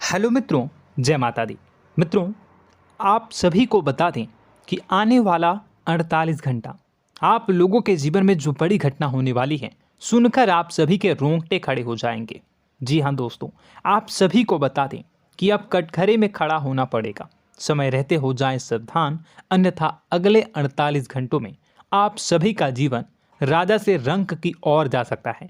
Hello मित्रों, जय माता दी। मित्रों, आप सभी को बता दें कि आने वाला 48 घंटा आप लोगों के जीवन में जो बड़ी घटना होने वाली है, सुनकर आप सभी के रोंगटे खड़े हो जाएंगे। जी हाँ दोस्तों, आप सभी को बता दें कि अब कटघरे में खड़ा होना पड़ेगा। समय रहते हो जाएं सावधान, अन्यथा अगले 48 घंटों में आप सभी का जीवन राजा से रंक की ओर जा सकता है।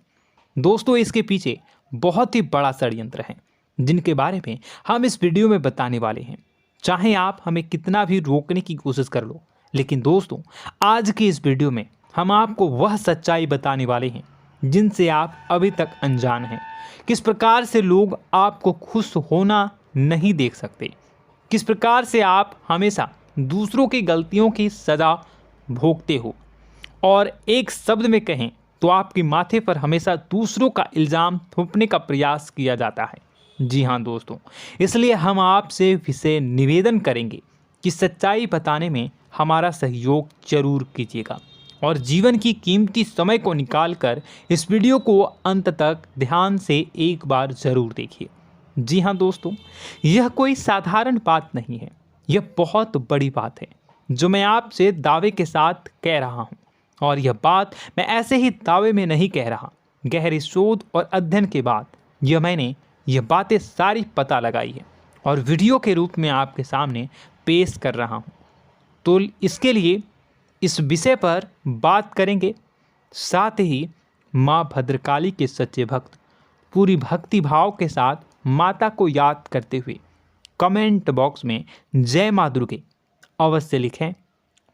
दोस्तों, इसके पीछे बहुत ही बड़ा षड्यंत्र है जिनके बारे में हम इस वीडियो में बताने वाले हैं। चाहे आप हमें कितना भी रोकने की कोशिश कर लो, लेकिन दोस्तों आज की इस वीडियो में हम आपको वह सच्चाई बताने वाले हैं जिनसे आप अभी तक अनजान हैं। किस प्रकार से लोग आपको खुश होना नहीं देख सकते, किस प्रकार से आप हमेशा दूसरों की गलतियों की सज़ा भोगते हो, और एक शब्द में कहें तो आपके माथे पर हमेशा दूसरों का इल्ज़ाम थोपने का प्रयास किया जाता है। जी हाँ दोस्तों, इसलिए हम आपसे विशेष निवेदन करेंगे कि सच्चाई बताने में हमारा सहयोग जरूर कीजिएगा और जीवन की कीमती समय को निकालकर इस वीडियो को अंत तक ध्यान से एक बार ज़रूर देखिए। जी हाँ दोस्तों, यह कोई साधारण बात नहीं है, यह बहुत बड़ी बात है जो मैं आपसे दावे के साथ कह रहा हूँ। और यह बात मैं ऐसे ही दावे में नहीं कह रहा, गहरी शोध और अध्ययन के बाद मैंने यह बातें सारी पता लगाई है और वीडियो के रूप में आपके सामने पेश कर रहा हूँ। तो इसके लिए इस विषय पर बात करेंगे। साथ ही माँ भद्रकाली के सच्चे भक्त पूरी भक्ति भाव के साथ माता को याद करते हुए कमेंट बॉक्स में जय माँ दुर्गे अवश्य लिखें।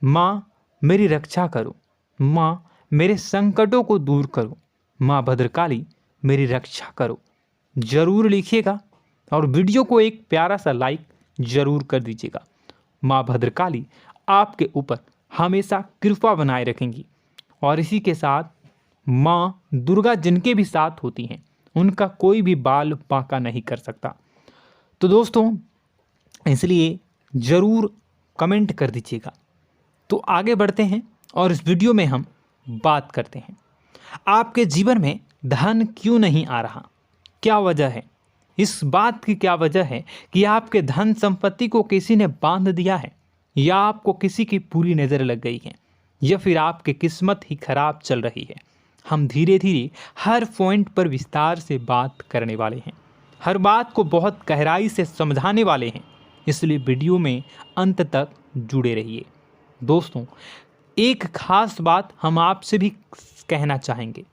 माँ मेरी रक्षा करो, माँ मेरे संकटों को दूर करो, माँ भद्रकाली मेरी रक्षा करो, जरूर लिखिएगा और वीडियो को एक प्यारा सा लाइक जरूर कर दीजिएगा। माँ भद्रकाली आपके ऊपर हमेशा कृपा बनाए रखेंगी और इसी के साथ माँ दुर्गा जिनके भी साथ होती हैं उनका कोई भी बाल बांका नहीं कर सकता। तो दोस्तों, इसलिए ज़रूर कमेंट कर दीजिएगा। तो आगे बढ़ते हैं और इस वीडियो में हम बात करते हैं, आपके जीवन में धन क्यों नहीं आ रहा, क्या वजह है। इस बात की क्या वजह है कि आपके धन संपत्ति को किसी ने बांध दिया है, या आपको किसी की पूरी नज़र लग गई है, या फिर आपकी किस्मत ही खराब चल रही है। हम धीरे धीरे हर पॉइंट पर विस्तार से बात करने वाले हैं, हर बात को बहुत गहराई से समझाने वाले हैं, इसलिए वीडियो में अंत तक जुड़े रहिए। दोस्तों, एक खास बात हम आपसे भी कहना चाहेंगे,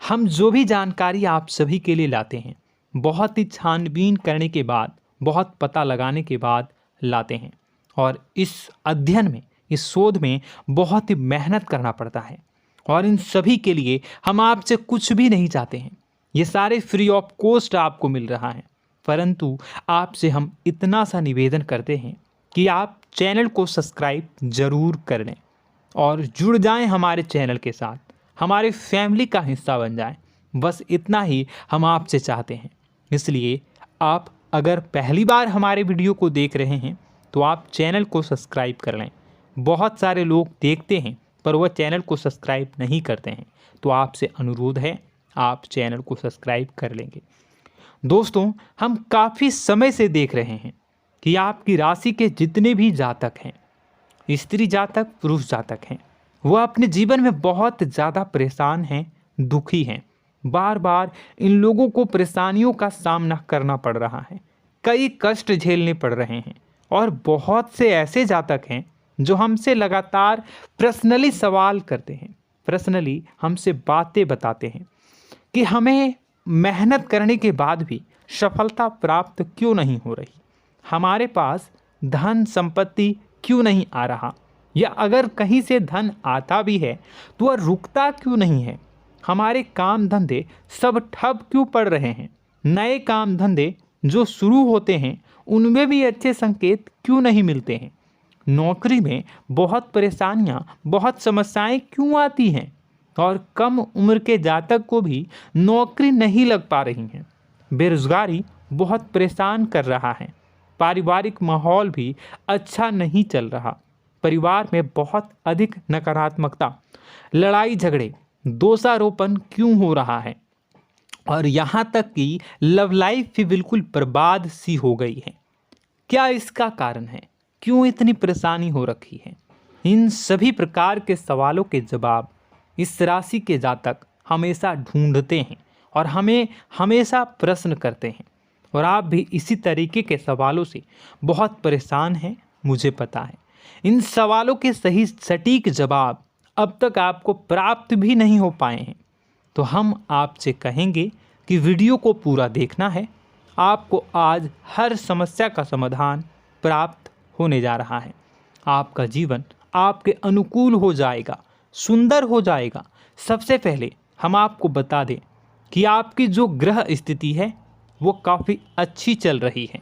हम जो भी जानकारी आप सभी के लिए लाते हैं बहुत ही छानबीन करने के बाद, बहुत पता लगाने के बाद लाते हैं, और इस अध्ययन में, इस शोध में बहुत ही मेहनत करना पड़ता है। और इन सभी के लिए हम आपसे कुछ भी नहीं चाहते हैं, ये सारे फ्री ऑफ कॉस्ट आपको मिल रहा है। परंतु आपसे हम इतना सा निवेदन करते हैं कि आप चैनल को सब्सक्राइब ज़रूर कर लें और जुड़ जाएं हमारे चैनल के साथ, हमारे फैमिली का हिस्सा बन जाएं। बस इतना ही हम आपसे चाहते हैं। इसलिए आप अगर पहली बार हमारे वीडियो को देख रहे हैं तो आप चैनल को सब्सक्राइब कर लें। बहुत सारे लोग देखते हैं पर वह चैनल को सब्सक्राइब नहीं करते हैं, तो आपसे अनुरोध है आप चैनल को सब्सक्राइब कर लेंगे। दोस्तों, हम काफ़ी समय से देख रहे हैं कि आपकी राशि के जितने भी जातक हैं, स्त्री जातक, पुरुष जातक हैं, वह अपने जीवन में बहुत ज़्यादा परेशान हैं, दुखी हैं। बार बार इन लोगों को परेशानियों का सामना करना पड़ रहा है, कई कष्ट झेलने पड़ रहे हैं। और बहुत से ऐसे जातक हैं जो हमसे लगातार पर्सनली सवाल करते हैं, पर्सनली हमसे बातें बताते हैं कि हमें मेहनत करने के बाद भी सफलता प्राप्त क्यों नहीं हो रही, हमारे पास धन संपत्ति क्यों नहीं आ रहा, या अगर कहीं से धन आता भी है तो वह रुकता क्यों नहीं है, हमारे काम धंधे सब ठप क्यों पड़ रहे हैं, नए काम धंधे जो शुरू होते हैं उनमें भी अच्छे संकेत क्यों नहीं मिलते हैं, नौकरी में बहुत परेशानियां, बहुत समस्याएं क्यों आती हैं, और कम उम्र के जातक को भी नौकरी नहीं लग पा रही हैं, बेरोजगारी बहुत परेशान कर रहा है, पारिवारिक माहौल भी अच्छा नहीं चल रहा, परिवार में बहुत अधिक नकारात्मकता, लड़ाई झगड़े, दोषारोपण क्यों हो रहा है, और यहाँ तक कि लव लाइफ भी बिल्कुल बर्बाद सी हो गई है। क्या इसका कारण है? क्यों इतनी परेशानी हो रखी है? इन सभी प्रकार के सवालों के जवाब इस राशि के जातक हमेशा ढूंढते हैं और हमें हमेशा प्रश्न करते हैं, और आप भी इसी तरीके के सवालों से बहुत परेशान हैं, मुझे पता है। इन सवालों के सही सटीक जवाब अब तक आपको प्राप्त भी नहीं हो पाए हैं, तो हम आपसे कहेंगे कि वीडियो को पूरा देखना है। आपको आज हर समस्या का समाधान प्राप्त होने जा रहा है। आपका जीवन आपके अनुकूल हो जाएगा, सुंदर हो जाएगा। सबसे पहले हम आपको बता दें कि आपकी जो ग्रह स्थिति है वो काफ़ी अच्छी चल रही है,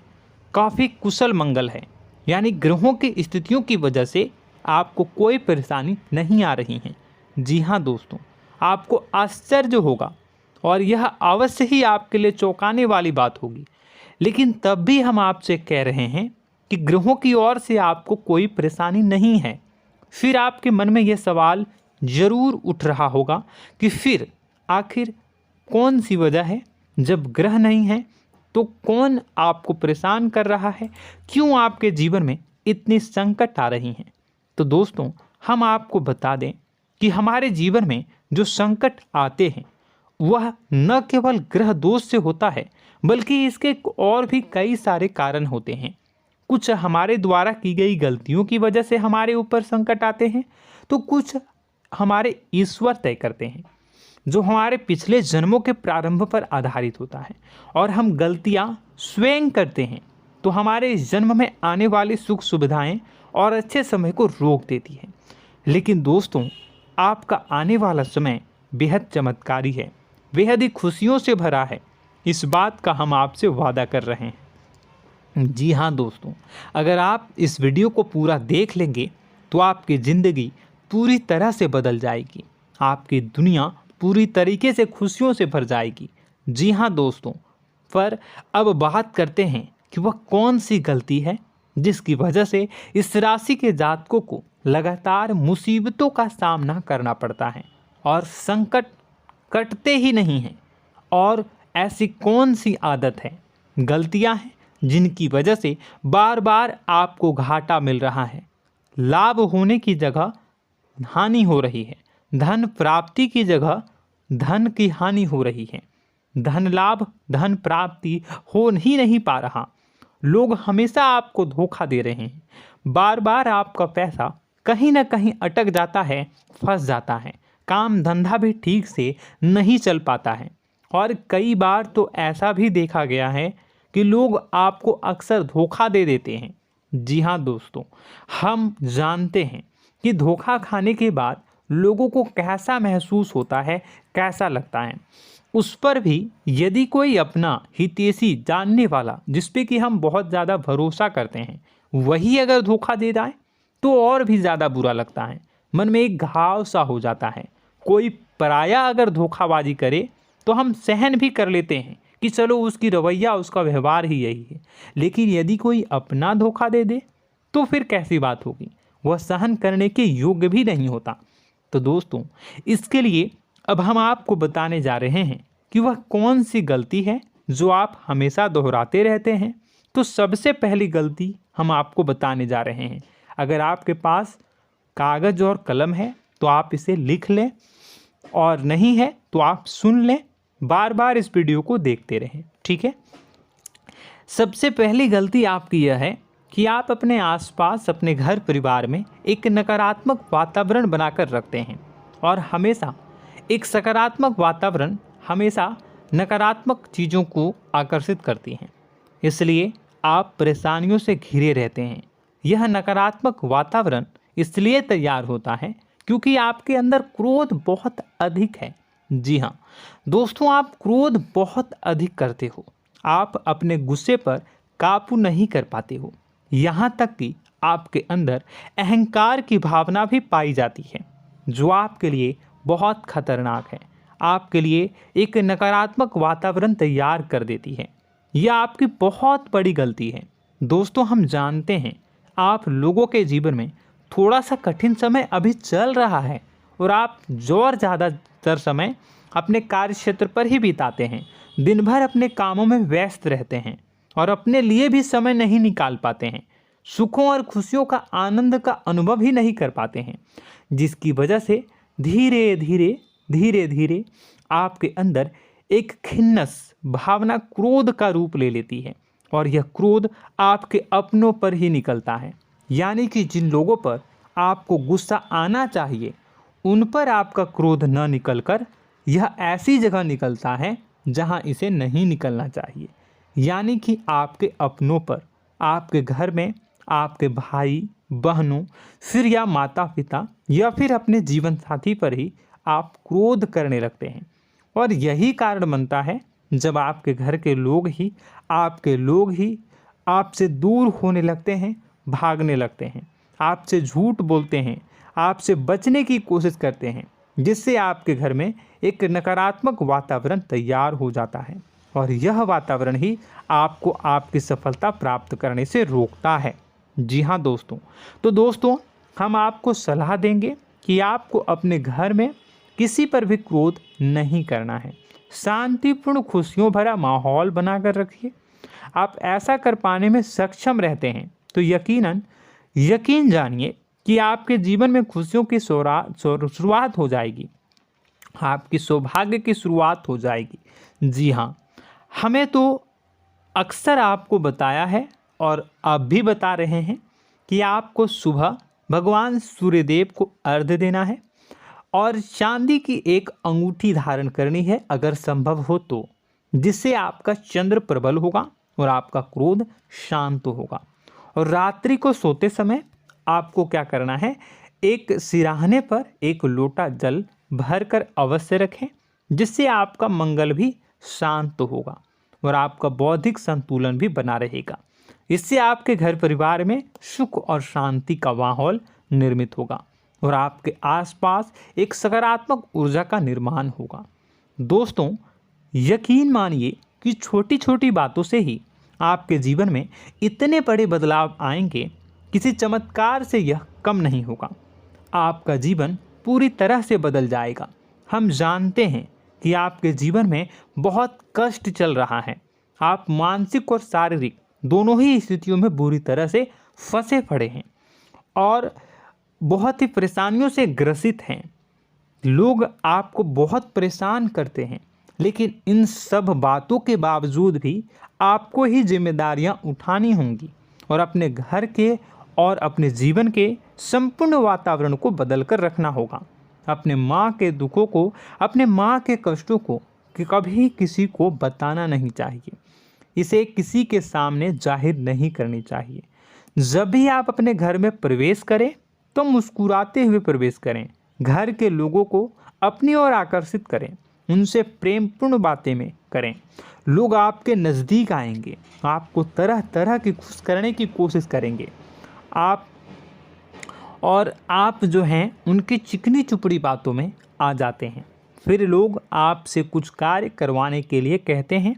काफ़ी कुशल मंगल है, यानी ग्रहों की स्थितियों की वजह से आपको कोई परेशानी नहीं आ रही है। जी हाँ दोस्तों, आपको आश्चर्य होगा और यह अवश्य ही आपके लिए चौंकाने वाली बात होगी, लेकिन तब भी हम आपसे कह रहे हैं कि ग्रहों की ओर से आपको कोई परेशानी नहीं है। फिर आपके मन में यह सवाल जरूर उठ रहा होगा कि फिर आखिर कौन सी वजह है? जब ग्रह नहीं है तो कौन आपको परेशान कर रहा है? क्यों आपके जीवन में इतनी संकट आ रही हैं? तो दोस्तों, हम आपको बता दें कि हमारे जीवन में जो संकट आते हैं वह न केवल ग्रह दोष से होता है, बल्कि इसके और भी कई सारे कारण होते हैं। कुछ हमारे द्वारा की गई गलतियों की वजह से हमारे ऊपर संकट आते हैं, तो कुछ हमारे ईश्वर तय करते हैं, जो हमारे पिछले जन्मों के प्रारंभ पर आधारित होता है। और हम गलतियां स्वयं करते हैं तो हमारे इस जन्म में आने वाली सुख सुविधाएं और अच्छे समय को रोक देती है। लेकिन दोस्तों, आपका आने वाला समय बेहद चमत्कारी है, बेहद ही खुशियों से भरा है। इस बात का हम आपसे वादा कर रहे हैं। जी हाँ दोस्तों, अगर आप इस वीडियो को पूरा देख लेंगे तो आपकी ज़िंदगी पूरी तरह से बदल जाएगी, आपकी दुनिया पूरी तरीके से खुशियों से भर जाएगी। जी हाँ दोस्तों, पर अब बात करते हैं कि वह कौन सी गलती है जिसकी वजह से इस राशि के जातकों को लगातार मुसीबतों का सामना करना पड़ता है और संकट कटते ही नहीं हैं। और ऐसी कौन सी आदत है, गलतियां हैं जिनकी वजह से बार बार आपको घाटा मिल रहा है, लाभ होने की जगह हानि हो रही है, धन प्राप्ति की जगह धन की हानि हो रही है, धन लाभ धन प्राप्ति हो ही नहीं पा रहा, लोग हमेशा आपको धोखा दे रहे हैं, बार बार आपका पैसा कहीं ना कहीं अटक जाता है, फंस जाता है, काम धंधा भी ठीक से नहीं चल पाता है। और कई बार तो ऐसा भी देखा गया है कि लोग आपको अक्सर धोखा दे देते हैं। जी हाँ दोस्तों, हम जानते हैं कि धोखा खाने के बाद लोगों को कैसा महसूस होता है, कैसा लगता है। उस पर भी यदि कोई अपना हितैषी जानने वाला, जिस पे कि हम बहुत ज़्यादा भरोसा करते हैं, वही अगर धोखा दे जाए तो और भी ज़्यादा बुरा लगता है, मन में एक घाव सा हो जाता है। कोई पराया अगर धोखाबाजी करे तो हम सहन भी कर लेते हैं कि चलो उसकी रवैया उसका व्यवहार ही यही है, लेकिन यदि कोई अपना धोखा दे दे तो फिर कैसी बात होगी, वह सहन करने के योग्य भी नहीं होता। तो दोस्तों, इसके लिए अब हम आपको बताने जा रहे हैं कि वह कौन सी गलती है जो आप हमेशा दोहराते रहते हैं। तो सबसे पहली गलती हम आपको बताने जा रहे हैं। अगर आपके पास कागज़ और कलम है तो आप इसे लिख लें, और नहीं है तो आप सुन लें, बार बार इस वीडियो को देखते रहें, ठीक है। सबसे पहली गलती आपकी यह है कि आप अपने आसपास, अपने घर परिवार में एक नकारात्मक वातावरण बनाकर रखते हैं, और हमेशा एक सकारात्मक वातावरण हमेशा नकारात्मक चीज़ों को आकर्षित करती हैं, इसलिए आप परेशानियों से घिरे रहते हैं। यह नकारात्मक वातावरण इसलिए तैयार होता है क्योंकि आपके अंदर क्रोध बहुत अधिक है। जी हाँ दोस्तों, आप क्रोध बहुत अधिक करते हो, आप अपने गुस्से पर काबू नहीं कर पाते हो, यहाँ तक कि आपके अंदर अहंकार की भावना भी पाई जाती है, जो आपके लिए बहुत खतरनाक है, आपके लिए एक नकारात्मक वातावरण तैयार कर देती है। यह आपकी बहुत बड़ी गलती है। दोस्तों, हम जानते हैं आप लोगों के जीवन में थोड़ा सा कठिन समय अभी चल रहा है, और आप और ज़्यादातर समय अपने कार्य क्षेत्र पर ही बिताते हैं। दिन भर अपने कामों में व्यस्त रहते हैं और अपने लिए भी समय नहीं निकाल पाते हैं। सुखों और खुशियों का आनंद का अनुभव ही नहीं कर पाते हैं, जिसकी वजह से धीरे धीरे आपके अंदर एक खिन्नस भावना क्रोध का रूप ले लेती है और यह क्रोध आपके अपनों पर ही निकलता है। यानी कि जिन लोगों पर आपको गुस्सा आना चाहिए उन पर आपका क्रोध न निकलकर यह ऐसी जगह निकलता है जहां इसे नहीं निकलना चाहिए। यानी कि आपके अपनों पर, आपके घर में आपके भाई बहनों, फिर या माता पिता या फिर अपने जीवन साथी पर ही आप क्रोध करने लगते हैं। और यही कारण बनता है जब आपके घर के लोग ही आपसे दूर होने लगते हैं, भागने लगते हैं, आपसे झूठ बोलते हैं, आपसे बचने की कोशिश करते हैं, जिससे आपके घर में एक नकारात्मक वातावरण तैयार हो जाता है और यह वातावरण ही आपको आपकी सफलता प्राप्त करने से रोकता है। जी हाँ दोस्तों, तो दोस्तों हम आपको सलाह देंगे कि आपको अपने घर में किसी पर भी क्रोध नहीं करना है। शांतिपूर्ण खुशियों भरा माहौल बनाकर रखिए। आप ऐसा कर पाने में सक्षम रहते हैं तो यकीन जानिए कि आपके जीवन में खुशियों की शुरुआत हो जाएगी, आपकी सौभाग्य की शुरुआत हो जाएगी। जी हाँ, हमें तो अक्सर आपको बताया है और अब भी बता रहे हैं कि आपको सुबह भगवान सूर्यदेव को अर्घ्य देना है और चांदी की एक अंगूठी धारण करनी है अगर संभव हो तो, जिससे आपका चंद्र प्रबल होगा और आपका क्रोध शांत होगा। और रात्रि को सोते समय आपको क्या करना है, एक सिराहने पर एक लोटा जल भरकर अवश्य रखें, जिससे आपका मंगल भी शांत होगा और आपका बौद्धिक संतुलन भी बना रहेगा। इससे आपके घर परिवार में सुख और शांति का माहौल निर्मित होगा और आपके आसपास एक सकारात्मक ऊर्जा का निर्माण होगा। दोस्तों यकीन मानिए कि छोटी छोटी बातों से ही आपके जीवन में इतने बड़े बदलाव आएंगे, किसी चमत्कार से यह कम नहीं होगा। आपका जीवन पूरी तरह से बदल जाएगा। हम जानते हैं कि आपके जीवन में बहुत कष्ट चल रहा है, आप मानसिक और शारीरिक दोनों ही स्थितियों में बुरी तरह से फंसे पड़े हैं और बहुत ही परेशानियों से ग्रसित हैं। लोग आपको बहुत परेशान करते हैं, लेकिन इन सब बातों के बावजूद भी आपको ही जिम्मेदारियां उठानी होंगी और अपने घर के और अपने जीवन के संपूर्ण वातावरण को बदल कर रखना होगा। अपने माँ के दुखों को, अपने माँ के कष्टों को कभी किसी को बताना नहीं चाहिए, इसे किसी के सामने जाहिर नहीं करनी चाहिए। जब भी आप अपने घर में प्रवेश करें तो मुस्कुराते हुए प्रवेश करें, घर के लोगों को अपनी ओर आकर्षित करें, उनसे प्रेमपूर्ण बातें में करें। लोग आपके नज़दीक आएंगे, आपको तरह तरह की खुश करने की कोशिश करेंगे। आप जो हैं उनकी चिकनी चुपड़ी बातों में आ जाते हैं। फिर लोग आपसे कुछ कार्य करवाने के लिए कहते हैं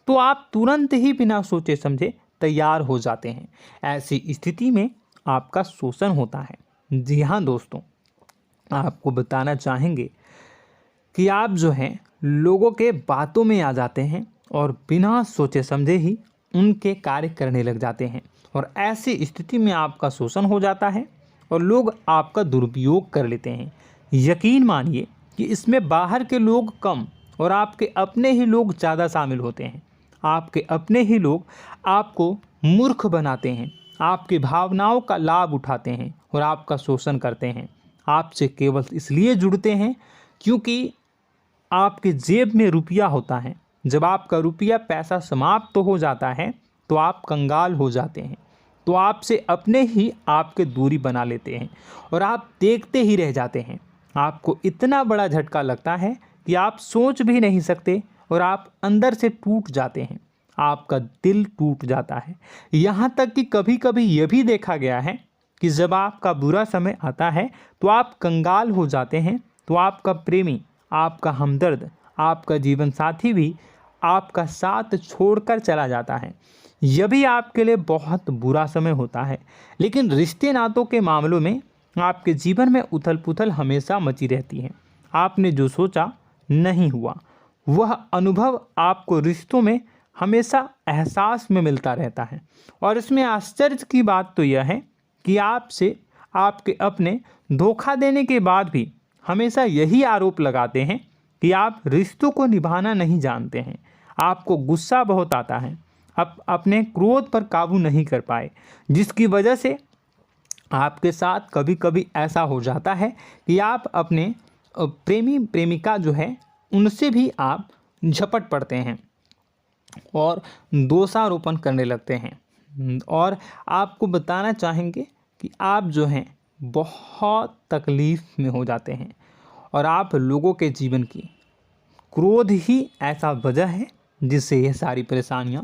तो आप तुरंत ही बिना सोचे समझे तैयार हो जाते हैं। ऐसी स्थिति में आपका शोषण होता है। जी हाँ दोस्तों, आपको बताना चाहेंगे कि आप जो हैं लोगों के बातों में आ जाते हैं और बिना सोचे समझे ही उनके कार्य करने लग जाते हैं और ऐसी स्थिति में आपका शोषण हो जाता है और लोग आपका दुरुपयोग कर लेते हैं। यकीन मानिए कि इसमें बाहर के लोग कम और आपके अपने ही लोग ज़्यादा शामिल होते हैं। आपके अपने ही लोग आपको मूर्ख बनाते हैं, आपकी भावनाओं का लाभ उठाते हैं और आपका शोषण करते हैं। आपसे केवल इसलिए जुड़ते हैं क्योंकि आपके जेब में रुपया होता है। जब आपका रुपया पैसा समाप्त हो जाता है तो आप कंगाल हो जाते हैं, तो आपसे अपने ही आपके दूरी बना लेते हैं और आप देखते ही रह जाते हैं। आपको इतना बड़ा झटका लगता है कि आप सोच भी नहीं सकते और आप अंदर से टूट जाते हैं, आपका दिल टूट जाता है। यहाँ तक कि कभी कभी यह भी देखा गया है कि जब आपका बुरा समय आता है तो आप कंगाल हो जाते हैं, तो आपका प्रेमी, आपका हमदर्द, आपका जीवन साथी भी आपका साथ छोड़कर चला जाता है। यह भी आपके लिए बहुत बुरा समय होता है। लेकिन रिश्ते नातों के मामलों में आपके जीवन में उथल पुथल हमेशा मची रहती है। आपने जो सोचा नहीं हुआ, वह अनुभव आपको रिश्तों में हमेशा एहसास में मिलता रहता है। और इसमें आश्चर्य की बात तो यह है कि आपसे आपके अपने धोखा देने के बाद भी हमेशा यही आरोप लगाते हैं कि आप रिश्तों को निभाना नहीं जानते हैं। आपको गुस्सा बहुत आता है, अपने क्रोध पर काबू नहीं कर पाए, जिसकी वजह से आपके साथ कभी कभी ऐसा हो जाता है कि आप अपने प्रेमी प्रेमिका जो है उनसे भी आप झपट पड़ते हैं और दोषारोपण करने लगते हैं। और आपको बताना चाहेंगे कि आप जो हैं बहुत तकलीफ़ में हो जाते हैं और आप लोगों के जीवन की क्रोध ही ऐसा वजह है जिससे ये सारी परेशानियां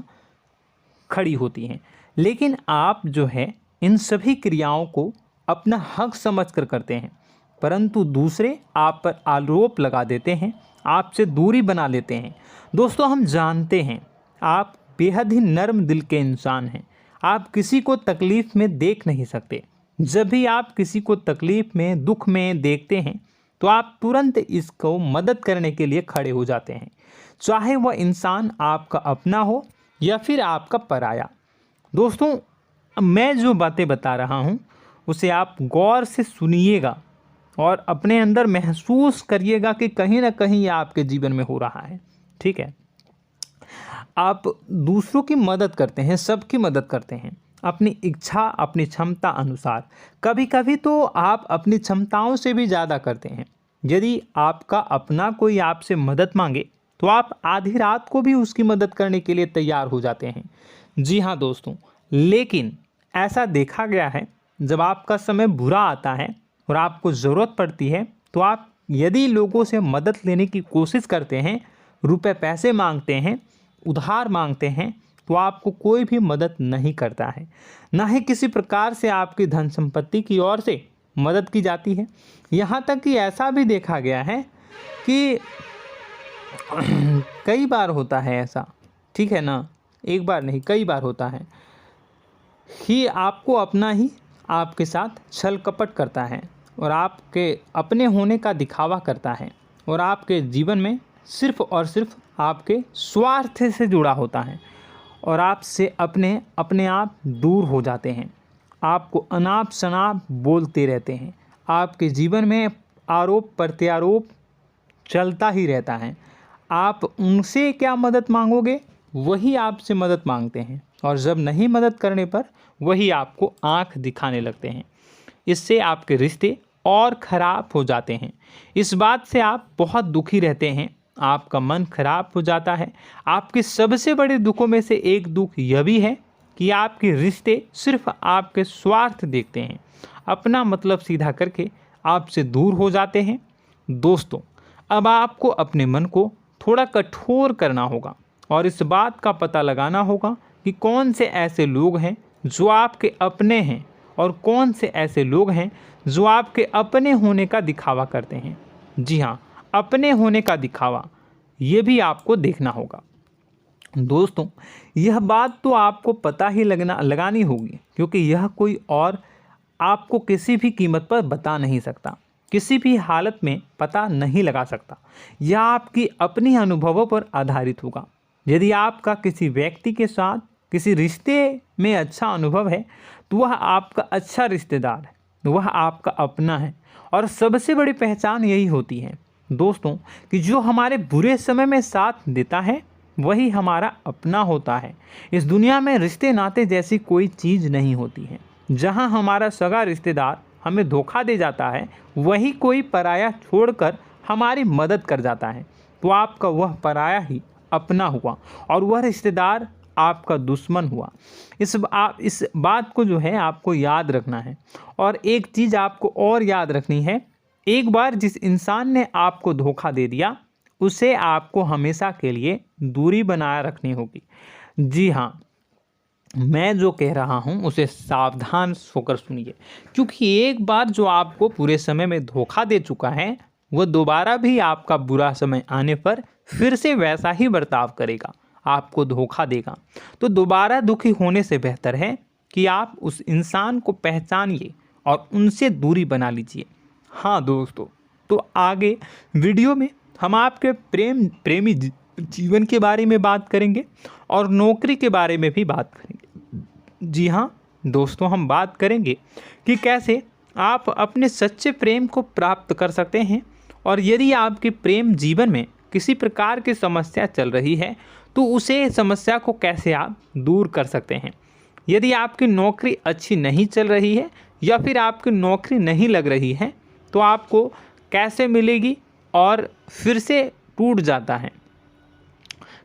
खड़ी होती हैं। लेकिन आप जो है इन सभी क्रियाओं को अपना हक समझकर करते हैं, परंतु दूसरे आप पर आरोप लगा देते हैं, आपसे दूरी बना लेते हैं। दोस्तों, हम जानते हैं आप बेहद ही नर्म दिल के इंसान हैं। आप किसी को तकलीफ़ में देख नहीं सकते। जब भी आप किसी को तकलीफ़ में, दुख में देखते हैं तो आप तुरंत इसको मदद करने के लिए खड़े हो जाते हैं, चाहे वह इंसान आपका अपना हो या फिर आपका पराया। दोस्तों, मैं जो बातें बता रहा हूँ उसे आप गौर से सुनिएगा और अपने अंदर महसूस करिएगा कि कहीं ना कहीं ये आपके जीवन में हो रहा है। ठीक है, आप दूसरों की मदद करते हैं, सबकी मदद करते हैं अपनी इच्छा, अपनी क्षमता अनुसार। कभी कभी तो आप अपनी क्षमताओं से भी ज़्यादा करते हैं। यदि आपका अपना कोई आपसे मदद मांगे तो आप आधी रात को भी उसकी मदद करने के लिए तैयार हो जाते हैं। जी हाँ दोस्तों, लेकिन ऐसा देखा गया है जब आपका समय बुरा आता है और आपको ज़रूरत पड़ती है तो आप यदि लोगों से मदद लेने की कोशिश करते हैं, रुपए पैसे मांगते हैं, उधार मांगते हैं, तो आपको कोई भी मदद नहीं करता है। ना ही किसी प्रकार से आपकी धन संपत्ति की ओर से मदद की जाती है। यहाँ तक कि ऐसा भी देखा गया है कि कई बार होता है ऐसा, ठीक है ना, एक बार नहीं कई बार होता है कि आपको अपना ही आपके साथ छल कपट करता है और आपके अपने होने का दिखावा करता है और आपके जीवन में सिर्फ और सिर्फ आपके स्वार्थ से जुड़ा होता है और आपसे अपने आप दूर हो जाते हैं। आपको अनाप शनाप बोलते रहते हैं। आपके जीवन में आरोप प्रत्यारोप चलता ही रहता है। आप उनसे क्या मदद मांगोगे, वही आपसे मदद मांगते हैं और जब नहीं मदद करने पर वही आपको आंख दिखाने लगते हैं। इससे आपके रिश्ते और ख़राब हो जाते हैं। इस बात से आप बहुत दुखी रहते हैं, आपका मन खराब हो जाता है। आपके सबसे बड़े दुखों में से एक दुख यह भी है कि आपके रिश्ते सिर्फ आपके स्वार्थ देखते हैं, अपना मतलब सीधा करके आपसे दूर हो जाते हैं। दोस्तों, अब आपको अपने मन को थोड़ा कठोर करना होगा और इस बात का पता लगाना होगा कि कौन से ऐसे लोग हैं जो आपके अपने हैं और कौन से ऐसे लोग हैं जो आपके अपने होने का दिखावा करते हैं। जी हाँ, अपने होने का दिखावा, ये भी आपको देखना होगा। दोस्तों, यह बात तो आपको पता ही लगानी होगी, क्योंकि यह कोई और आपको किसी भी कीमत पर बता नहीं सकता, किसी भी हालत में पता नहीं लगा सकता। यह आपकी अपनी अनुभवों पर आधारित होगा। यदि आपका किसी व्यक्ति के साथ किसी रिश्ते में अच्छा अनुभव है तो वह आपका अच्छा रिश्तेदार है, वह आपका अपना है। और सबसे बड़ी पहचान यही होती है दोस्तों कि जो हमारे बुरे समय में साथ देता है वही हमारा अपना होता है। इस दुनिया में रिश्ते नाते जैसी कोई चीज़ नहीं होती है। जहां हमारा सगा रिश्तेदार हमें धोखा दे जाता है, वही कोई पराया छोड़कर हमारी मदद कर जाता है, तो आपका वह पराया ही अपना हुआ और वह रिश्तेदार आपका दुश्मन हुआ। इस बात को जो है आपको याद रखना है। और एक चीज़ आपको और याद रखनी है, एक बार जिस इंसान ने आपको धोखा दे दिया उसे आपको हमेशा के लिए दूरी बनाए रखनी होगी। जी हाँ, मैं जो कह रहा हूँ उसे सावधान होकर सुनिए, क्योंकि एक बार जो आपको पूरे समय में धोखा दे चुका है वह दोबारा भी आपका बुरा समय आने पर फिर से वैसा ही बर्ताव करेगा, आपको धोखा देगा। तो दोबारा दुखी होने से बेहतर है कि आप उस इंसान को पहचानिए और उनसे दूरी बना लीजिए। हाँ दोस्तों, तो आगे वीडियो में हम आपके प्रेमी जीवन के बारे में बात करेंगे और नौकरी के बारे में भी बात करेंगे। जी हाँ दोस्तों, हम बात करेंगे कि कैसे आप अपने सच्चे प्रेम को प्राप्त कर सकते हैं, और यदि आपके प्रेम जीवन में किसी प्रकार की समस्या चल रही है तो उसे समस्या को कैसे आप दूर कर सकते हैं। यदि आपकी नौकरी अच्छी नहीं चल रही है या फिर आपकी नौकरी नहीं लग रही है तो आपको कैसे मिलेगी और फिर से टूट जाता है,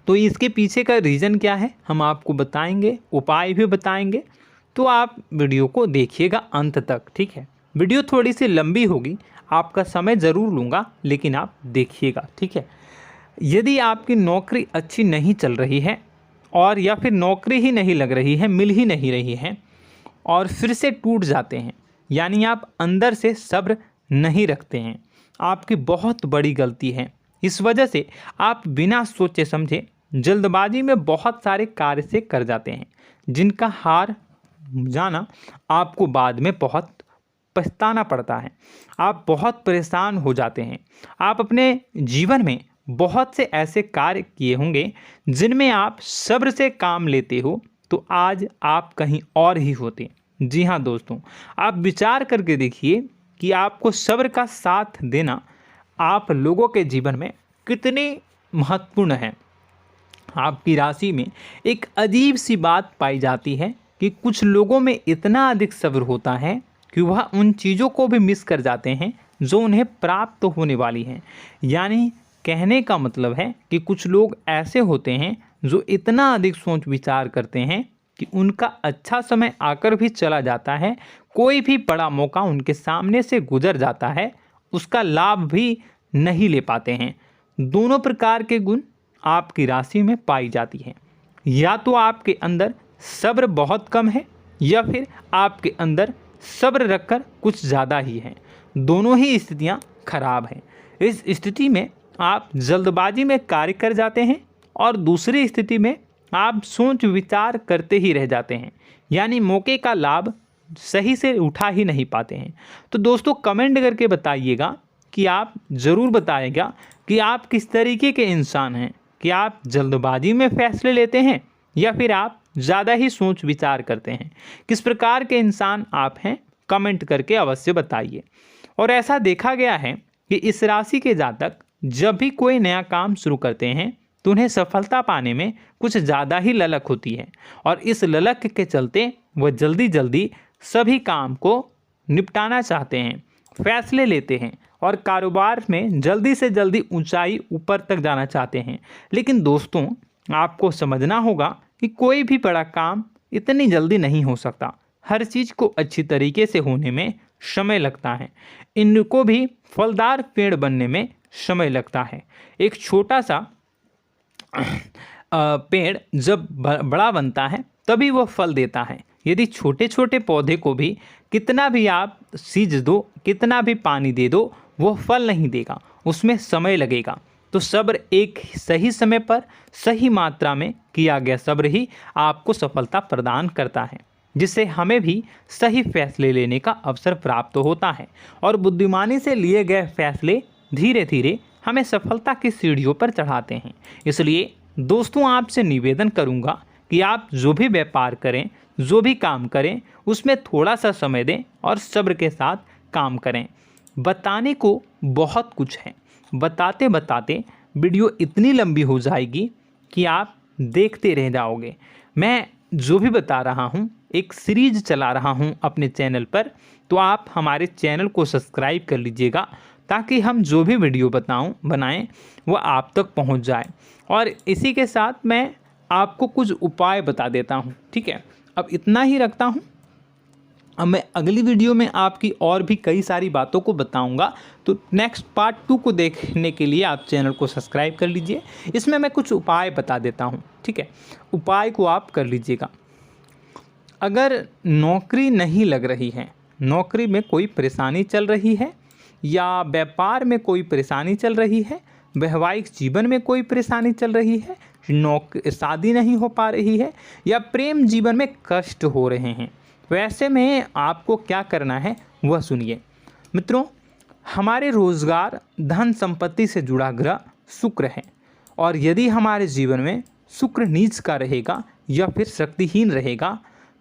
तो इसके पीछे का रीज़न क्या है हम आपको बताएंगे, उपाय भी बताएंगे। तो आप वीडियो को देखिएगा अंत तक, ठीक है। वीडियो थोड़ी सी लंबी होगी, आपका समय ज़रूर लूँगा, लेकिन आप देखिएगा, ठीक है। यदि आपकी नौकरी अच्छी नहीं चल रही है और या फिर नौकरी ही नहीं लग रही है, मिल ही नहीं रही है और फिर से टूट जाते हैं, यानी आप अंदर से सब्र नहीं रखते हैं, आपकी बहुत बड़ी गलती है। इस वजह से आप बिना सोचे समझे जल्दबाजी में बहुत सारे कार्य से कर जाते हैं, जिनका हार जाना आपको बाद में बहुत पछताना पड़ता है। आप बहुत परेशान हो जाते हैं। आप अपने जीवन में बहुत से ऐसे कार्य किए होंगे जिनमें आप सब्र से काम लेते हो, तो आज आप कहीं और ही होते। जी हाँ दोस्तों, आप विचार करके देखिए कि आपको सब्र का साथ देना आप लोगों के जीवन में कितनी महत्वपूर्ण है। आपकी राशि में एक अजीब सी बात पाई जाती है कि कुछ लोगों में इतना अधिक सब्र होता है कि वह उन चीज़ों को भी मिस कर जाते हैं जो उन्हें प्राप्त होने वाली हैं। यानी कहने का मतलब है कि कुछ लोग ऐसे होते हैं जो इतना अधिक सोच विचार करते हैं कि उनका अच्छा समय आकर भी चला जाता है, कोई भी बड़ा मौका उनके सामने से गुजर जाता है, उसका लाभ भी नहीं ले पाते हैं। दोनों प्रकार के गुण आपकी राशि में पाई जाती हैं। या तो आपके अंदर सब्र बहुत कम है या फिर आपके अंदर सब्र रखकर कुछ ज़्यादा ही है। दोनों ही स्थितियाँ खराब हैं। इस स्थिति में आप जल्दबाजी में कार्य कर जाते हैं और दूसरी स्थिति में आप सोच विचार करते ही रह जाते हैं, यानी मौके का लाभ सही से उठा ही नहीं पाते हैं। तो दोस्तों कमेंट करके बताइएगा कि आप ज़रूर बताइएगा कि आप किस तरीके के इंसान हैं, कि आप जल्दबाजी में फैसले लेते हैं या फिर आप ज़्यादा ही सोच विचार करते हैं। किस प्रकार के इंसान आप हैं, कमेंट करके अवश्य बताइए। और ऐसा देखा गया है कि इस राशि के जातक जब भी कोई नया काम शुरू करते हैं तो उन्हें सफलता पाने में कुछ ज़्यादा ही ललक होती है, और इस ललक के चलते वह जल्दी जल्दी सभी काम को निपटाना चाहते हैं, फैसले लेते हैं और कारोबार में जल्दी से जल्दी ऊंचाई ऊपर तक जाना चाहते हैं। लेकिन दोस्तों आपको समझना होगा कि कोई भी बड़ा काम इतनी जल्दी नहीं हो सकता। हर चीज़ को अच्छी तरीके से होने में समय लगता है। इनको भी फलदार पेड़ बनने में समय लगता है। एक छोटा सा पेड़ जब बड़ा बनता है तभी वह फल देता है। यदि छोटे छोटे पौधे को भी कितना भी आप सींच दो, कितना भी पानी दे दो, वो फल नहीं देगा, उसमें समय लगेगा। तो सब्र एक सही समय पर सही मात्रा में किया गया सब्र ही आपको सफलता प्रदान करता है, जिससे हमें भी सही फैसले लेने का अवसर प्राप्त होता है। और बुद्धिमानी से लिए गए फैसले धीरे धीरे हमें सफलता की सीढ़ियों पर चढ़ाते हैं। इसलिए दोस्तों आपसे निवेदन करूंगा कि आप जो भी व्यापार करें, जो भी काम करें, उसमें थोड़ा सा समय दें और सब्र के साथ काम करें। बताने को बहुत कुछ है, बताते बताते वीडियो इतनी लंबी हो जाएगी कि आप देखते रह जाओगे। मैं जो भी बता रहा हूँ एक सीरीज चला रहा हूँ अपने चैनल पर, तो आप हमारे चैनल को सब्सक्राइब कर लीजिएगा ताकि हम जो भी वीडियो बनाएं वो आप तक पहुँच जाए। और इसी के साथ मैं आपको कुछ उपाय बता देता हूँ, ठीक है। अब इतना ही रखता हूँ। अब मैं अगली वीडियो में आपकी और भी कई सारी बातों को बताऊंगा। तो नेक्स्ट पार्ट 2 को देखने के लिए आप चैनल को सब्सक्राइब कर लीजिए। इसमें मैं कुछ उपाय बता देता हूं, ठीक है। उपाय को आप कर लीजिएगा। अगर नौकरी नहीं लग रही है, नौकरी में कोई परेशानी चल रही है, या व्यापार में कोई परेशानी चल रही है, वैवाहिक जीवन में कोई परेशानी चल रही है, शादी नहीं हो पा रही है, या प्रेम जीवन में कष्ट हो रहे हैं, वैसे में आपको क्या करना है, वह सुनिए। मित्रों, हमारे रोजगार धन संपत्ति से जुड़ा ग्रह शुक्र है, और यदि हमारे जीवन में शुक्र नीच का रहेगा या फिर शक्तिहीन रहेगा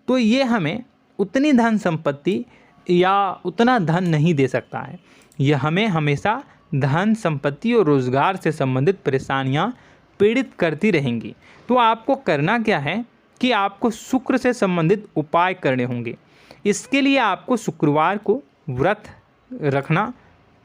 तो ये हमें उतनी धन संपत्ति या उतना धन नहीं दे सकता है। यह हमें हमेशा धन संपत्ति और रोजगार से संबंधित परेशानियां पीड़ित करती रहेंगी। तो आपको करना क्या है कि आपको शुक्र से संबंधित उपाय करने होंगे। इसके लिए आपको शुक्रवार को व्रत रखना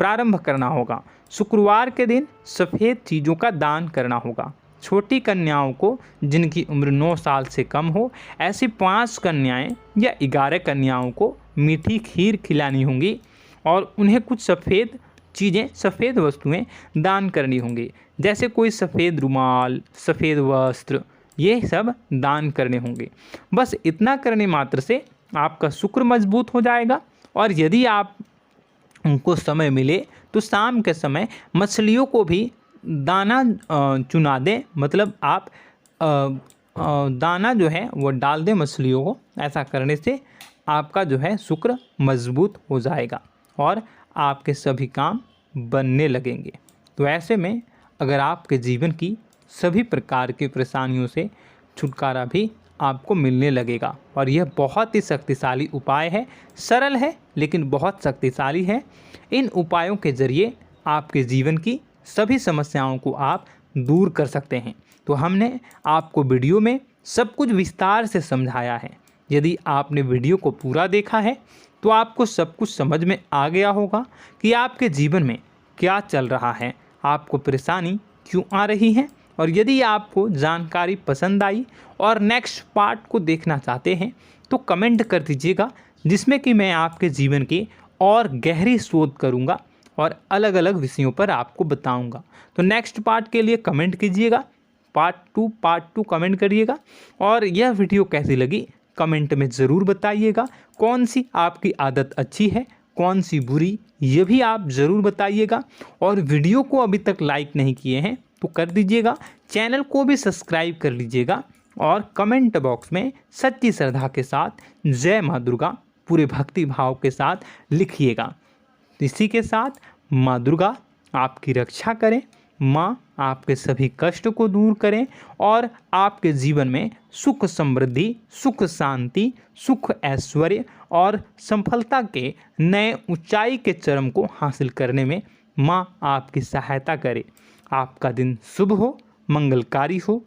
प्रारंभ करना होगा। शुक्रवार के दिन सफ़ेद चीज़ों का दान करना होगा। छोटी कन्याओं को जिनकी उम्र 9 साल से कम हो, ऐसी 5 कन्याएं या 11 कन्याओं को मीठी खीर खिलानी होंगी और उन्हें कुछ सफ़ेद चीज़ें, सफ़ेद वस्तुएं दान करनी होंगी, जैसे कोई सफ़ेद रुमाल, सफ़ेद वस्त्र, ये सब दान करने होंगे। बस इतना करने मात्र से आपका शुक्र मजबूत हो जाएगा। और यदि आप उनको समय मिले तो शाम के समय मछलियों को भी दाना चुना दें, मतलब आप दाना जो है वो डाल दें मछलियों को। ऐसा करने से आपका जो है शुक्र मजबूत हो जाएगा और आपके सभी काम बनने लगेंगे। तो ऐसे में अगर आपके जीवन की सभी प्रकार की परेशानियों से छुटकारा भी आपको मिलने लगेगा। और यह बहुत ही शक्तिशाली उपाय है, सरल है लेकिन बहुत शक्तिशाली है। इन उपायों के ज़रिए आपके जीवन की सभी समस्याओं को आप दूर कर सकते हैं। तो हमने आपको वीडियो में सब कुछ विस्तार से समझाया है। यदि आपने वीडियो को पूरा देखा है तो आपको सब कुछ समझ में आ गया होगा कि आपके जीवन में क्या चल रहा है, आपको परेशानी क्यों आ रही है। और यदि आपको जानकारी पसंद आई और नेक्स्ट पार्ट को देखना चाहते हैं तो कमेंट कर दीजिएगा, जिसमें कि मैं आपके जीवन की और गहरी शोध करूंगा और अलग अलग विषयों पर आपको बताऊंगा। तो नेक्स्ट पार्ट के लिए कमेंट कीजिएगा, पार्ट टू कमेंट करिएगा। और यह वीडियो कैसी लगी कमेंट में ज़रूर बताइएगा। कौन सी आपकी आदत अच्छी है, कौन सी बुरी, ये भी आप ज़रूर बताइएगा। और वीडियो को अभी तक लाइक नहीं किए हैं तो कर दीजिएगा, चैनल को भी सब्सक्राइब कर लीजिएगा और कमेंट बॉक्स में सच्ची श्रद्धा के साथ जय माँ दुर्गा पूरे भक्ति भाव के साथ लिखिएगा। इसी के साथ माँ दुर्गा आपकी रक्षा करें, माँ आपके सभी कष्ट को दूर करें और आपके जीवन में सुख समृद्धि, सुख शांति, सुख ऐश्वर्य और सफलता के नए ऊंचाई के चरम को हासिल करने में माँ आपकी सहायता करे। आपका दिन शुभ हो, मंगलकारी हो।